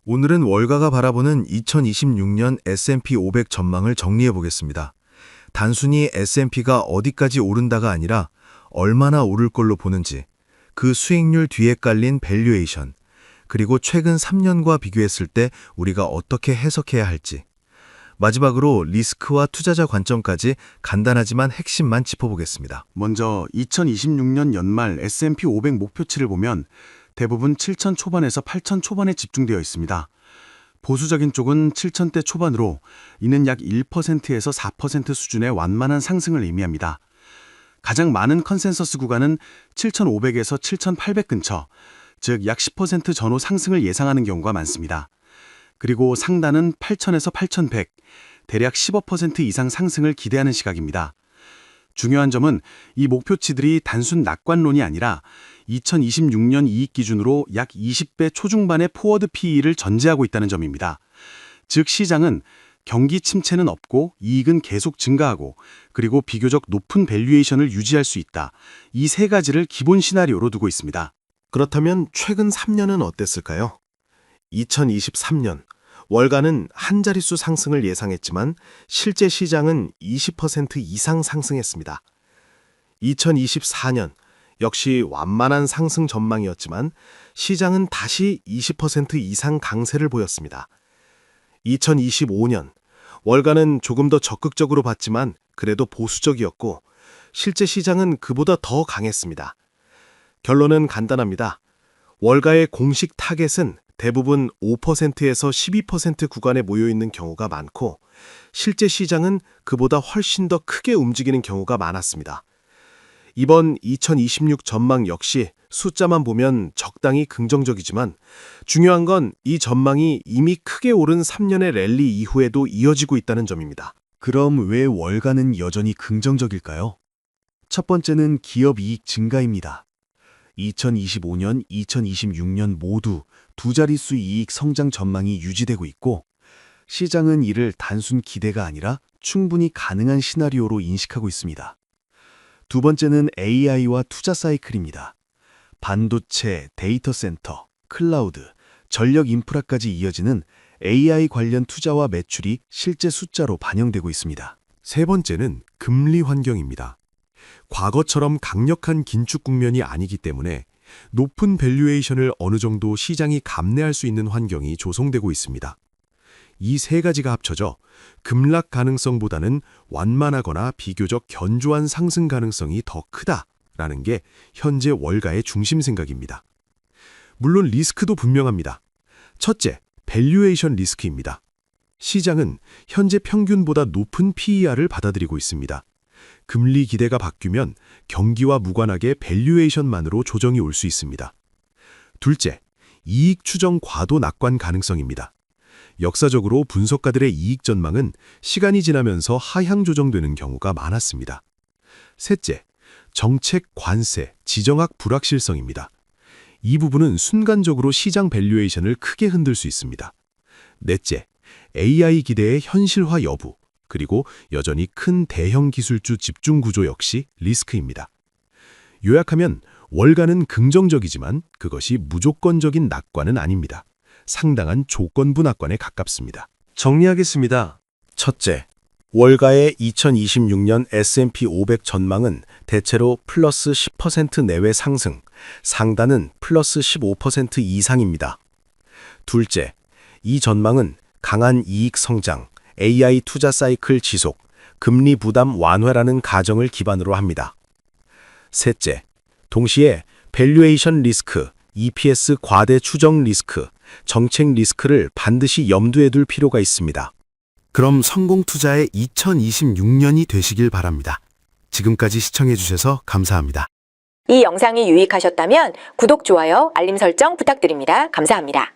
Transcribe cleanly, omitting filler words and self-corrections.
오늘은 월가가 바라보는 2026년 S&P 500 전망을 정리해 보겠습니다. 단순히 S&P가 어디까지 오른다가 아니라 얼마나 오를 걸로 보는지, 그 수익률 뒤에 깔린 밸류에이션, 그리고 최근 3년과 비교했을 때 우리가 어떻게 해석해야 할지, 마지막으로 리스크와 투자자 관점까지 간단하지만 핵심만 짚어보겠습니다. 먼저 2026년 연말 S&P 500 목표치를 보면 대부분 7천 초반에서 8천 초반에 집중되어 있습니다. 보수적인 쪽은 7천대 초반으로 이는 약 1%에서 4% 수준의 완만한 상승을 의미합니다. 가장 많은 컨센서스 구간은 7,500에서 7,800 근처, 즉 약 10% 전후 상승을 예상하는 경우가 많습니다. 그리고 상단은 8,000에서 8,100, 대략 15% 이상 상승을 기대하는 시각입니다. 중요한 점은 이 목표치들이 단순 낙관론이 아니라 2026년 이익 기준으로 약 20배 초중반의 포워드 PE를 전제하고 있다는 점입니다. 즉 시장은 경기 침체는 없고 이익은 계속 증가하고 그리고 비교적 높은 밸류에이션을 유지할 수 있다. 이 세 가지를 기본 시나리오로 두고 있습니다. 그렇다면 최근 3년은 어땠을까요? 2023년 월가는 한 자릿수 상승을 예상했지만 실제 시장은 20% 이상 상승했습니다. 2024년 역시 완만한 상승 전망이었지만 시장은 다시 20% 이상 강세를 보였습니다. 2025년 월가는 조금 더 적극적으로 봤지만 그래도 보수적이었고 실제 시장은 그보다 더 강했습니다. 결론은 간단합니다. 월가의 공식 타겟은 대부분 5%에서 12% 구간에 모여있는 경우가 많고 실제 시장은 그보다 훨씬 더 크게 움직이는 경우가 많았습니다. 이번 2026 전망 역시 숫자만 보면 적당히 긍정적이지만 중요한 건 이 전망이 이미 크게 오른 3년의 랠리 이후에도 이어지고 있다는 점입니다. 그럼 왜 월가는 여전히 긍정적일까요? 첫 번째는 기업 이익 증가입니다. 2025년, 2026년 모두 두 자릿수 이익 성장 전망이 유지되고 있고 시장은 이를 단순 기대가 아니라 충분히 가능한 시나리오로 인식하고 있습니다. 두 번째는 AI와 투자 사이클입니다. 반도체, 데이터 센터, 클라우드, 전력 인프라까지 이어지는 AI 관련 투자와 매출이 실제 숫자로 반영되고 있습니다. 세 번째는 금리 환경입니다. 과거처럼 강력한 긴축 국면이 아니기 때문에 높은 밸류에이션을 어느 정도 시장이 감내할 수 있는 환경이 조성되고 있습니다. 이 세 가지가 합쳐져 급락 가능성보다는 완만하거나 비교적 견조한 상승 가능성이 더 크다라는 게 현재 월가의 중심 생각입니다. 물론 리스크도 분명합니다. 첫째, 밸류에이션 리스크입니다. 시장은 현재 평균보다 높은 PER을 받아들이고 있습니다. 금리 기대가 바뀌면 경기와 무관하게 밸류에이션만으로 조정이 올 수 있습니다. 둘째, 이익 추정 과도 낙관 가능성입니다. 역사적으로 분석가들의 이익 전망은 시간이 지나면서 하향 조정되는 경우가 많았습니다. 셋째, 정책, 관세, 지정학 불확실성입니다. 이 부분은 순간적으로 시장 밸류에이션을 크게 흔들 수 있습니다. 넷째, AI 기대의 현실화 여부, 그리고 여전히 큰 대형 기술주 집중 구조 역시 리스크입니다. 요약하면 월가는 긍정적이지만 그것이 무조건적인 낙관은 아닙니다. 상당한 조건부 낙관에 가깝습니다. 정리하겠습니다. 첫째, 월가의 2026년 S&P 500 전망은 대체로 플러스 10% 내외 상승, 상단은 플러스 15% 이상입니다. 둘째, 이 전망은 강한 이익 성장, AI 투자 사이클 지속, 금리 부담 완화라는 가정을 기반으로 합니다. 셋째, 동시에 밸류에이션 리스크, EPS 과대 추정 리스크, 정책 리스크를 반드시 염두에 둘 필요가 있습니다. 그럼 성공 투자의 2026년이 되시길 바랍니다. 지금까지 시청해주셔서 감사합니다. 이 영상이 유익하셨다면 구독, 좋아요, 알림 설정 부탁드립니다. 감사합니다.